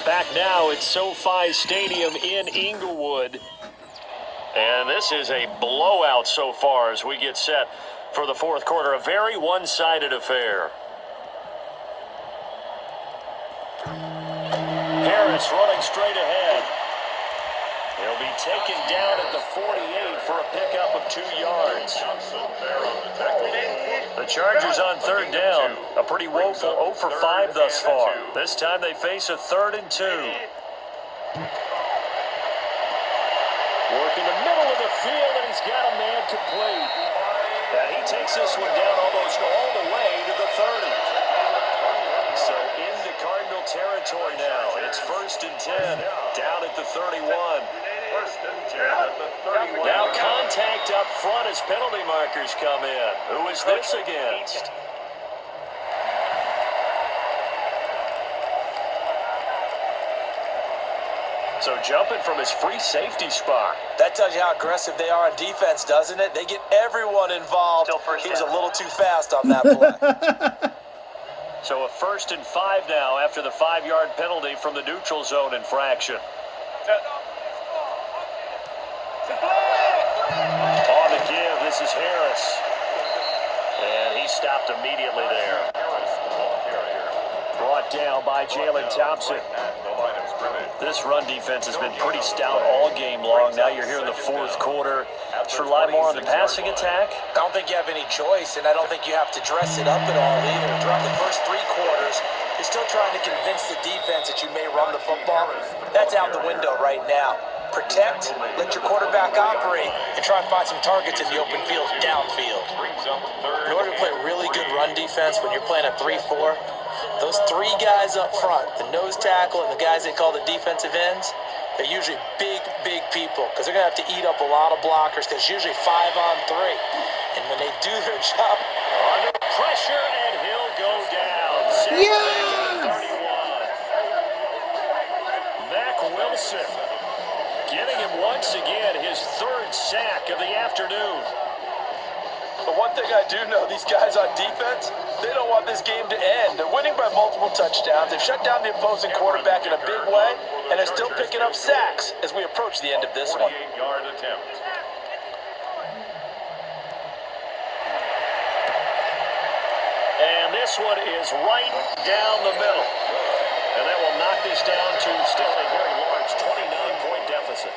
Back now at SoFi Stadium in Inglewood. And this is a blowout so far as we get set for the fourth quarter. A very one-sided affair. Harris running straight ahead. He'll be taken down at the 48 for a pickup of 2 yards. The Chargers on third down. A pretty woeful 0 for 5 thus far. This time they face a 3rd and 2. Working the middle of the field, and he's got a man complete. And he takes this one down almost all the way to the 30. So into Cardinal territory now. It's 1st and 10, down at the 31. Now contact up front as penalty markers come in. Who is this against? So jumping from his free safety spot. That tells you how aggressive they are on defense, doesn't it? They get everyone involved. He was a little too fast on that play. So a 1st and 5 now after the 5-yard penalty from the neutral zone infraction. On the give, this is Harris. And he stopped immediately there. Brought down by Jalen Thompson. This run defense has been pretty stout all game long. Now you're here in the fourth quarter. Let's rely more on the passing attack. I don't think you have any choice, and I don't think you have to dress it up at all either. Throughout the first 3 quarters, you're still trying to convince the defense that you may run the football. That's out the window right now. Protect, let your quarterback operate, and try and find some targets in the open field, downfield. In order to play really good run defense when you're playing a 3-4, those 3 guys up front, the nose tackle and the guys they call the defensive ends, they're usually big people because they're going to have to eat up a lot of blockers because it's usually 5-on-3. And when they do their job, under pressure, and he'll go down. Yeah! 31. Mac Wilson getting him once again his 3rd sack of the afternoon. But one thing I do know, these guys on defense, they don't want this game to end. They're winning by multiple touchdowns. They've shut down the opposing quarterback in a big way, and they're still picking up sacks as we approach the end of this one. And this one is right down the middle. And that will knock this down to still a very large 29-point deficit.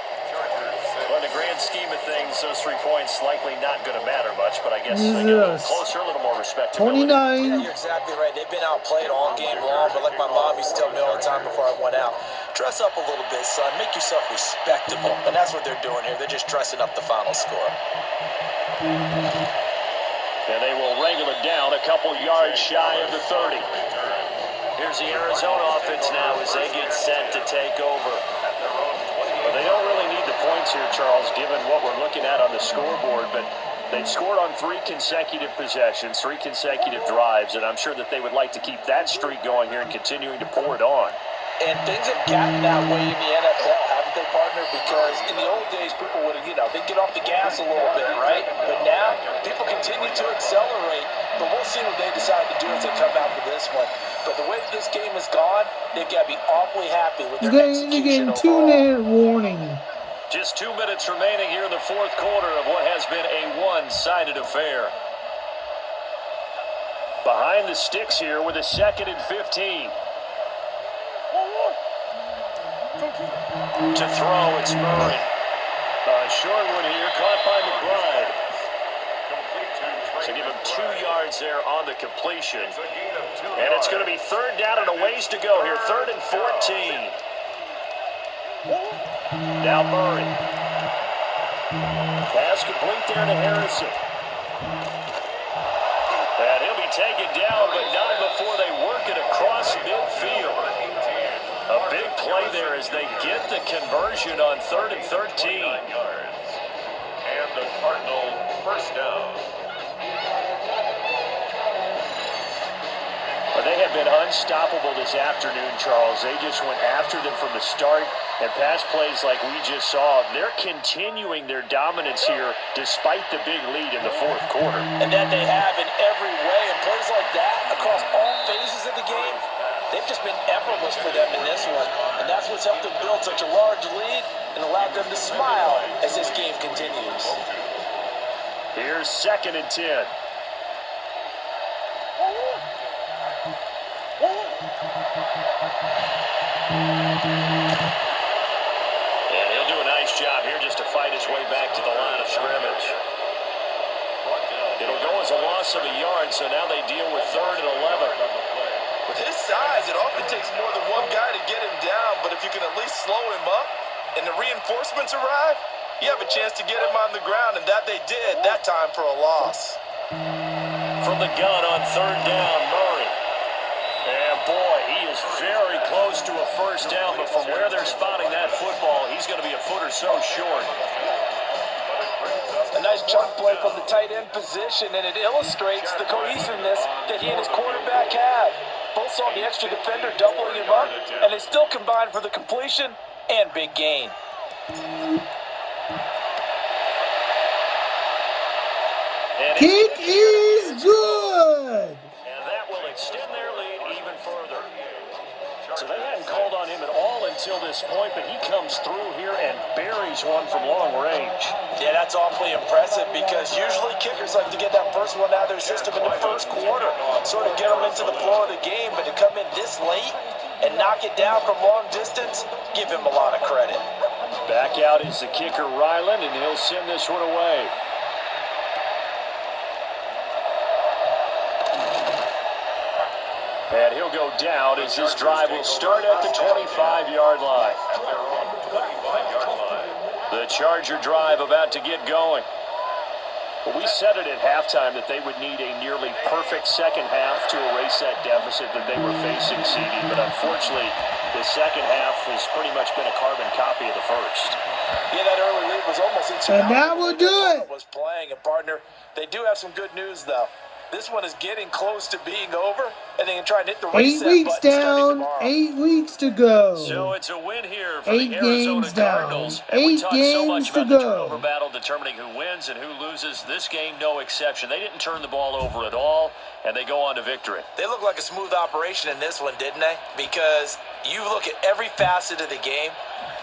Well, in the grand scheme of things, those 3 points likely not going to matter much, but I guess they get a little closer, a little more respectability. 29. Yeah, you're exactly right. They've been outplayed all game long, but like my mom used to tell me all the time before I went out, dress up a little bit, son. Make yourself respectable. And that's what they're doing here. They're just dressing up the final score. And they will wrangle it down a couple yards shy of the 30. Here's the Arizona offense now as they get set to take over. Well, they don't really need the points here, Charles, given what we're looking at on the scoreboard, but they've scored on 3 consecutive possessions, 3 consecutive drives, and I'm sure that they would like to keep that streak going here and continuing to pour it on. And things have gotten that way in the NFL, haven't they, partner? Because in the old days, people would, they'd get off the gas a little bit, right? But now, people continue to accelerate, but we'll see what they decide to do as they come out for this one. But the way this game has gone, they've got to be awfully happy with their execution overall. 2-minute warning. Just 2 minutes remaining here in the fourth quarter of what has been a one-sided affair. Behind the sticks here with a 2nd and 15. To throw, it's Murray. Short one here, caught by McBride. So give him 2 yards there on the completion. And it's going to be 3rd down and a ways to go here. 3rd and 14. Now Murray. Pass complete there to Harrison. And he'll be taken down, but not before they work it across midfield. A big play there as they get the conversion on 3rd and 13. And the Cardinal first down. Well, they have been unstoppable this afternoon, Charles. They just went after them from the start, and pass plays like we just saw, they're continuing their dominance here despite the big lead in the fourth quarter. And that they have in every way, and plays like that across all phases of the game, they've just been effortless for them in this one. And that's what's helped them build such a large lead and allowed them to smile as this game continues. Here's 2nd and 10. And he'll do a nice job here just to fight his way back to the line of scrimmage. It'll go as a loss of a yard, so now they deal with 3rd and 11. With his size, it often takes more than one guy to get him down, but if you can at least slow him up and the reinforcements arrive, you have a chance to get him on the ground, and that they did, that time for a loss. From the gun on 3rd down, Murray. And boy, he is very close to a first down, but from where they're spotting that football, he's going to be a foot or so short. A nice chunk play from the tight end position, and it illustrates the cohesiveness that he and his quarterback have. Both saw the extra defender doubling him up, and they still combined for the completion and big gain. Kick is good. And that will extend their lead even further. So they hadn't called on him at all until this point, but he comes through here and buries one from long range. Yeah, that's awfully impressive because usually kickers like to get that first one out of their system in the first quarter, sort of get them into the flow of the game, but to come in this late and knock it down from long distance, give him a lot of credit. Back out is the kicker, Ryland, and he'll send this one away. And he'll go down as this drive will start at the 25-yard line. The Charger drive about to get going. Well, we said it at halftime that they would need a nearly perfect second half to erase that deficit that they were facing, CD. But unfortunately, the second half has pretty much been a carbon copy of the first. Yeah, that early lead was almost insurmountable. And that will do it. Was playing, and partner, they do have some good news though. This one is getting close to being over, and they can try and hit the 8 reset weeks button starting down, tomorrow. 8 weeks to go. So it's a win here for 8 the Arizona games down. Cardinals. And we 8 talked so much games to about the go. turnover battle determining who wins and who loses. This game, no exception. They didn't turn the ball over at all, and they go on to victory. They look like a smooth operation in this one, didn't they? Because you look at every facet of the game,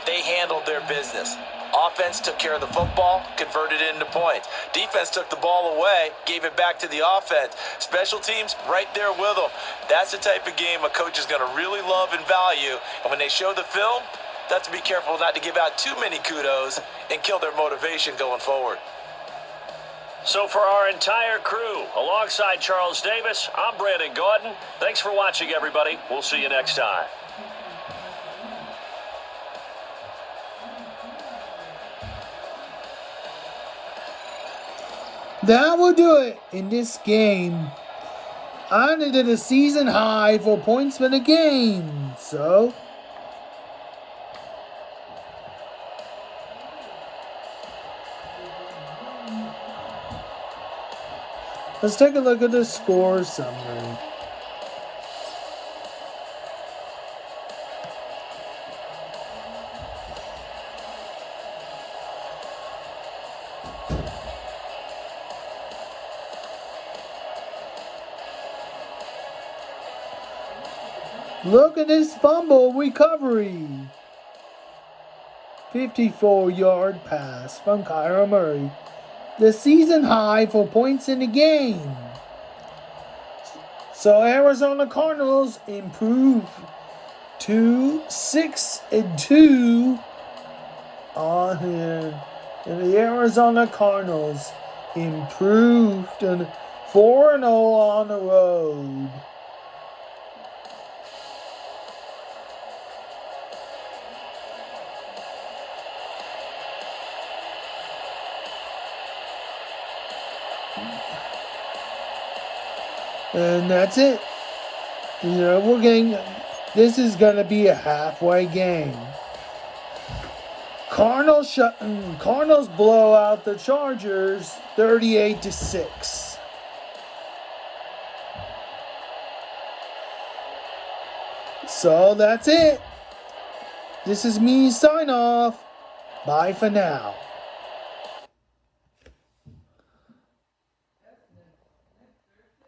they handled their business. Offense took care of the football, converted it into points. Defense took the ball away, gave it back to the offense. Special teams, right there with them. That's the type of game a coach is going to really love and value. And when they show the film, they have to be careful not to give out too many kudos and kill their motivation going forward. So for our entire crew, alongside Charles Davis, I'm Brandon Gordon. Thanks for watching, everybody. We'll see you next time. That will do it in this game. I did a season high for points per game. So let's take a look at the score summary. Look at this fumble recovery. 54-yard pass from Kyler Murray. The season high for points in the game. So Arizona Cardinals improve to 6-2 on here. And the Arizona Cardinals improved to 4-0 on the road. And that's it. You know, this is going to be a halfway game. Cardinals blow out the Chargers 38-6. So that's it. This is me sign off. Bye for now.